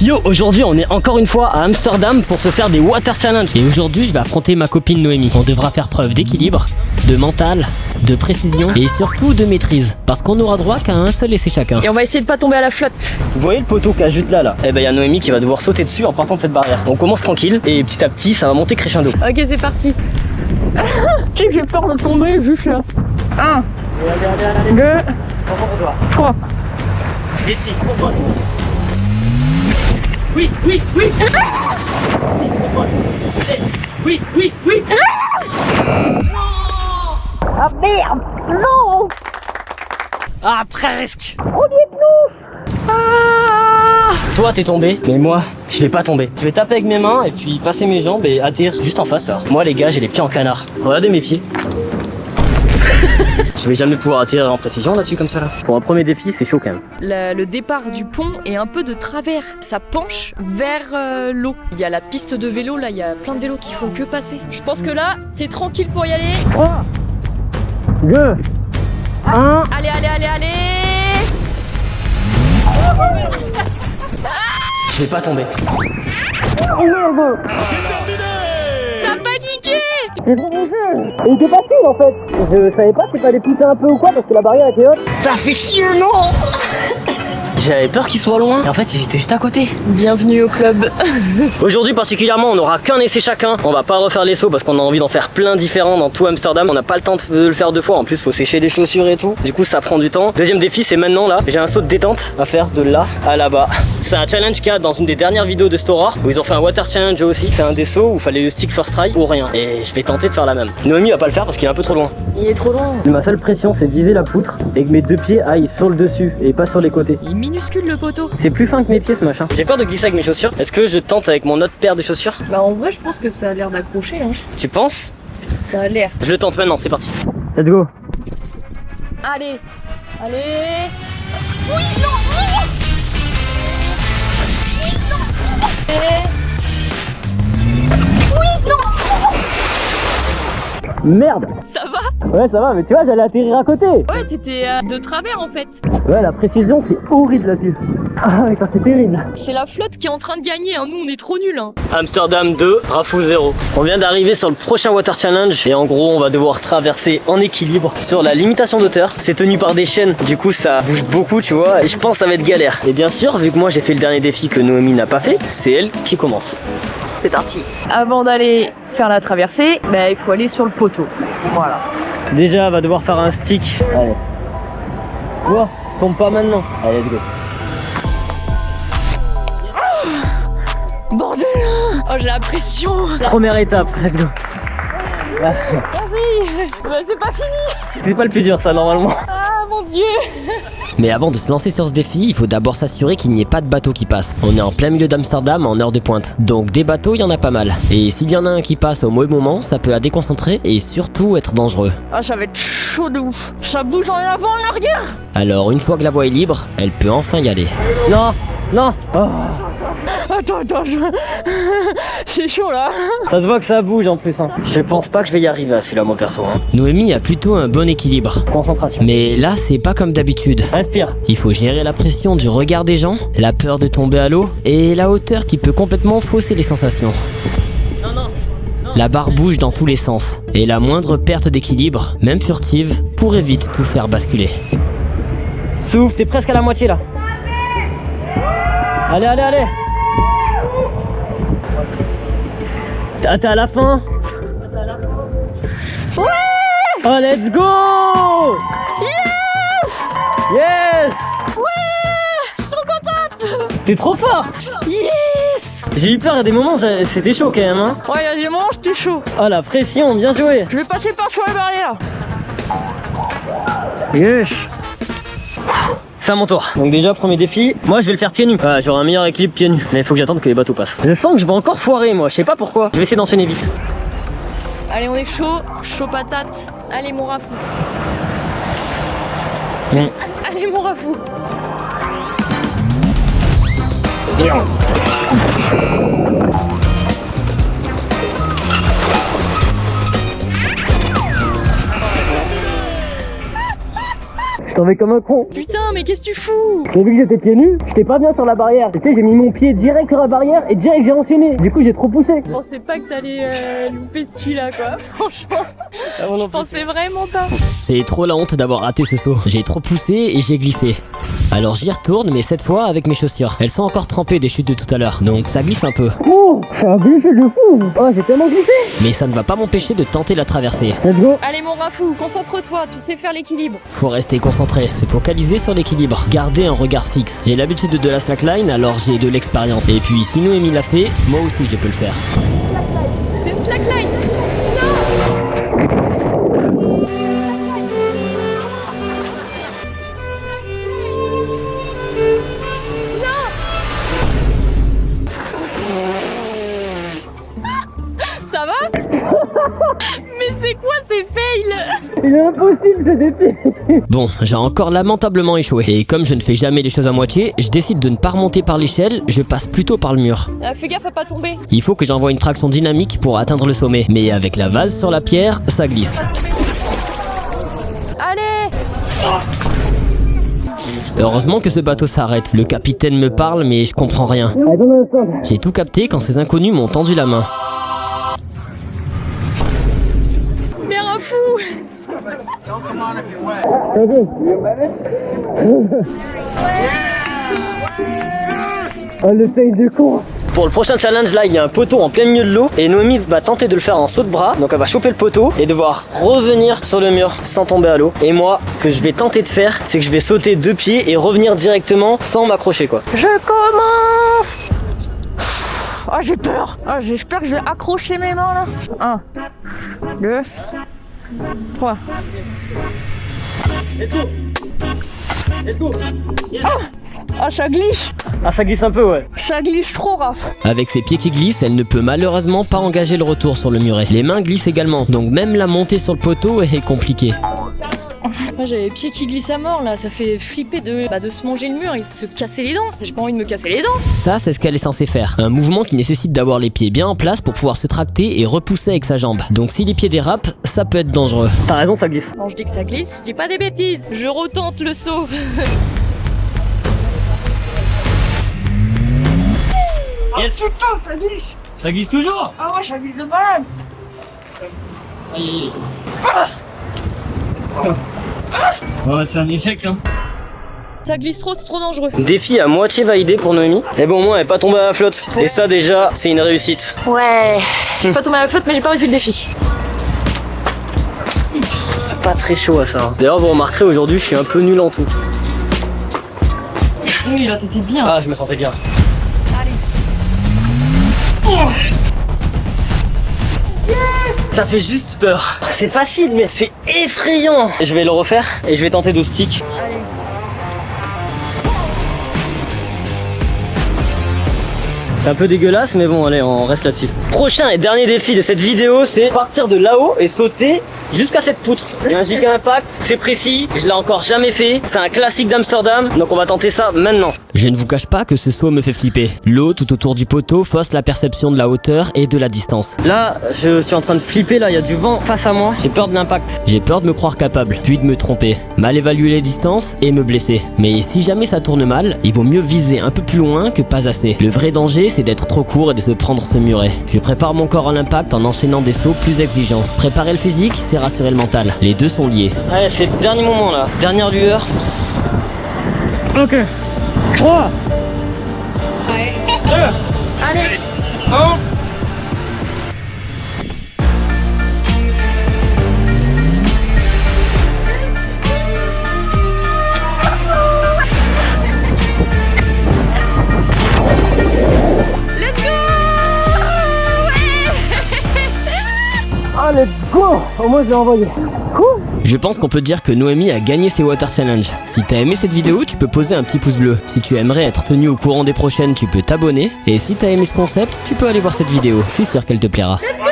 Yo, aujourd'hui on est encore une fois à Amsterdam pour se faire des water challenge. Et aujourd'hui je vais affronter ma copine Noémie. On devra faire preuve d'équilibre, de mental, de précision et surtout de maîtrise. Parce qu'on n'aura droit qu'à un seul essai chacun. Et on va essayer de pas tomber à la flotte. Vous voyez le poteau qui a juste là. Eh ben il y a Noémie qui va devoir sauter dessus en partant de cette barrière. On commence tranquille et petit à petit ça va monter crescendo. Ok, c'est parti. J'ai peur de tomber juste là. 1, 2, 3. Oui. Oui. Ah merde. Non. Ah, presque. On y est plus. Ah. Toi t'es tombé, mais moi je vais pas tomber. Je vais taper avec mes mains et puis passer mes jambes et atterrir juste en face là. Moi les gars j'ai les pieds en canard. Regardez mes pieds. Je vais jamais pouvoir atterrir en précision là-dessus comme ça là. Pour un premier défi c'est chaud quand même. Le départ du pont est un peu de travers. Ça penche vers l'eau. Il y a la piste de vélo là, il y a plein de vélos qui font que passer. Je pense que là, t'es tranquille pour y aller. 3, 2, 1. Allez. Je vais pas tomber. T'as paniqué. Il était facile en fait. Je savais pas s'il fallait pousser un peu ou quoi parce que la barrière était haute. T'as fait chier, non? J'avais peur qu'il soit loin et en fait il était juste à côté. Bienvenue au club. Aujourd'hui particulièrement on n'aura qu'un essai chacun. On va pas refaire les sauts parce qu'on a envie d'en faire plein différents dans tout Amsterdam. On n'a pas le temps de le faire deux fois. En plus faut sécher les chaussures et tout. Du coup ça prend du temps. Deuxième défi c'est maintenant là. J'ai un saut de détente à faire de là à là-bas. C'est un challenge qu'il y a dans une des dernières vidéos de Storor où ils ont fait un water challenge aussi. C'est un des sauts où il fallait le stick first try ou rien. Et je vais tenter de faire la même. Noémie va pas le faire parce qu'il est un peu trop loin. Il est trop loin. Ma seule pression c'est de viser la poutre et que mes deux pieds aillent sur le dessus et pas sur les côtés. Il est minuscule le poteau. C'est plus fin que mes pieds ce machin. J'ai peur de glisser avec mes chaussures. Est-ce que je tente avec mon autre paire de chaussures? Bah en vrai je pense que ça a l'air d'accrocher hein. Tu penses? Ça a l'air. Je le tente maintenant, c'est parti. Let's go. Allez. Oui, non. Merde. Ça va? Ouais ça va mais tu vois j'allais atterrir à côté. Ouais, t'étais de travers en fait. Ouais la précision c'est horrible là-dessus. Ah ouais c'est terrible. C'est la flotte qui est en train de gagner, hein. Nous on est trop nuls hein. Amsterdam 2, Rafou 0. On vient d'arriver sur le prochain water challenge et en gros on va devoir traverser en équilibre sur la limitation d'auteur. C'est tenu par des chaînes, du coup ça bouge beaucoup tu vois et je pense que ça va être galère. Et bien sûr vu que moi j'ai fait le dernier défi que Noémie n'a pas fait, c'est elle qui commence. C'est parti. Avant d'aller faire la traversée, bah, il faut aller sur le poteau. Voilà. Déjà elle va devoir faire un stick. Allez. Oh, tombe pas maintenant. Allez let's go. Bordel. Oh j'ai la pression. Première étape, let's go. Vas-y. Bah, c'est pas fini. C'est pas le plus dur ça normalement. Ah mon dieu. Mais avant de se lancer sur ce défi, il faut d'abord s'assurer qu'il n'y ait pas de bateau qui passe. On est en plein milieu d'Amsterdam en heure de pointe. Donc des bateaux, il y en a pas mal. Et s'il y en a un qui passe au mauvais moment, ça peut la déconcentrer et surtout être dangereux. Ah ça va être chaud de ouf. Ça bouge en avant, en arrière. Alors une fois que la voie est libre, elle peut enfin y aller. Non. Oh. Attends, c'est chaud là. Ça se voit que ça bouge en plus hein. Je pense pas que je vais y arriver à celui-là mon perso hein. Noémie a plutôt un bon équilibre. Concentration. Mais là, c'est pas comme d'habitude. Respire. Il faut gérer la pression du regard des gens, la peur de tomber à l'eau et la hauteur qui peut complètement fausser les sensations. Non. La barre bouge dans tous les sens et la moindre perte d'équilibre, même furtive, pourrait vite tout faire basculer. Souffle, t'es presque à la moitié là. Allez. T'es à la fin. Ouais. Oh let's go. Yes. Ouais. Je suis trop contente. T'es trop fort. Yes. J'ai eu peur à des moments, c'était chaud quand même hein. Ouais, il y a des moments j'étais chaud. Oh la pression, bien joué. Je vais passer par sur la barrière. Yes. C'est à mon tour. Donc déjà premier défi, moi je vais le faire pieds nus. Ah, j'aurai un meilleur équilibre pieds nus. Mais il faut que j'attende que les bateaux passent. Je sens que je vais encore foirer moi, je sais pas pourquoi. Je vais essayer d'enchaîner vite. Allez on est chaud patate. Allez mon rafou. Allez mon rafou. Je t'en vais comme un con. Putain, mais qu'est-ce que tu fous? J'ai vu que j'étais pieds nus, j'étais pas bien sur la barrière. Tu sais, j'ai mis mon pied direct sur la barrière et direct j'ai enchaîné. Du coup, j'ai trop poussé. Je pensais pas que t'allais louper celui-là, quoi. Franchement, je pensais vraiment pas. C'est trop la honte d'avoir raté ce saut. J'ai trop poussé et j'ai glissé. Alors j'y retourne, mais cette fois avec mes chaussures. Elles sont encore trempées des chutes de tout à l'heure, donc ça glisse un peu. Oh, c'est un glissé de fou. Oh, j'ai tellement glissé. Mais ça ne va pas m'empêcher de tenter la traversée. Let's go. Allez mon Rafou, concentre-toi, tu sais faire l'équilibre. Faut rester concentré, se focaliser sur l'équilibre, garder un regard fixe. J'ai l'habitude de la slackline, alors j'ai de l'expérience. Et puis si Noémie l'a fait, moi aussi je peux le faire. C'est une slackline. Ça va? Mais c'est quoi ces fails? Il est impossible ce défi. Bon, j'ai encore lamentablement échoué. Et comme je ne fais jamais les choses à moitié, je décide de ne pas remonter par l'échelle, je passe plutôt par le mur. Fais gaffe à pas tomber. Il faut que j'envoie une traction dynamique pour atteindre le sommet. Mais avec la vase sur la pierre, ça glisse. Allez! Heureusement que ce bateau s'arrête. Le capitaine me parle, mais je comprends rien. J'ai tout capté quand ces inconnus m'ont tendu la main. Mais Rafou! Oh, le fail de con. Pour le prochain challenge là, il y a un poteau en plein milieu de l'eau et Noémie va tenter de le faire en saut de bras. Donc elle va choper le poteau et devoir revenir sur le mur sans tomber à l'eau. Et moi, ce que je vais tenter de faire, c'est que je vais sauter 2 pieds et revenir directement sans m'accrocher quoi. Je commence! Oh j'ai peur! Oh j'ai peur que je vais accrocher mes mains là. 1, 2, 3. Ah ça glisse! Ah ça glisse un peu ouais. Ça glisse trop Raph! Avec ses pieds qui glissent, elle ne peut malheureusement pas engager le retour sur le muret. Les mains glissent également, donc même la montée sur le poteau est compliquée. Moi j'ai les pieds qui glissent à mort là, ça fait flipper de se manger le mur et de se casser les dents. J'ai pas envie de me casser les dents. Ça, c'est ce qu'elle est censée faire. Un mouvement qui nécessite d'avoir les pieds bien en place pour pouvoir se tracter et repousser avec sa jambe. Donc si les pieds dérapent, ça peut être dangereux. T'as raison, ça glisse. Quand je dis que ça glisse, je dis pas des bêtises. Je retente le saut. Yes. Putain, ça glisse. Ça glisse toujours. Ah ouais, ça glisse de malade. Aïe aïe. Ouais, c'est un échec hein. Ça glisse trop, c'est trop dangereux. Défi à moitié validé pour Noémie. Et bon, au moins elle est pas tombée à la flotte. Et ça déjà, c'est une réussite. Ouais, j'ai pas tombé à la flotte, mais j'ai pas réussi le défi. Pas très chaud à ça. Hein. D'ailleurs, vous remarquerez aujourd'hui, je suis un peu nul en tout. Oui, là t'étais bien. Ah, je me sentais bien. Allez. Oh. Ça fait juste peur. C'est facile, mais c'est effrayant. Je vais le refaire et je vais tenter de stick. Allez. C'est un peu dégueulasse, mais bon, allez, on reste là-dessus. Prochain et dernier défi de cette vidéo, c'est partir de là-haut et sauter jusqu'à cette poutre. Il y a un giga impact, c'est précis, je l'ai encore jamais fait. C'est un classique d'Amsterdam, donc on va tenter ça maintenant. Je ne vous cache pas que ce saut me fait flipper. L'eau tout autour du poteau fausse la perception de la hauteur et de la distance. Là, je suis en train de flipper, là, il y a du vent face à moi. J'ai peur de l'impact. J'ai peur de me croire capable, puis de me tromper, mal évaluer les distances et me blesser. Mais si jamais ça tourne mal, il vaut mieux viser un peu plus loin que pas assez. Le vrai danger, c'est d'être trop court et de se prendre ce muret. Je prépare mon corps à l'impact en enchaînant des sauts plus exigeants. Préparer le physique, c'est rassurer le mental. Les deux sont liés. Allez, c'est le dernier moment là, dernière lueur. Ok. 3. Allez. 1. Let's go. Ah, let's go. Au moins je l'ai envoyé. Cool. Je pense qu'on peut dire que Noémie a gagné ses Water Challenge. Si t'as aimé cette vidéo, tu peux poser un petit pouce bleu. Si tu aimerais être tenu au courant des prochaines, tu peux t'abonner. Et si t'as aimé ce concept, tu peux aller voir cette vidéo. Je suis sûr qu'elle te plaira. Let's go.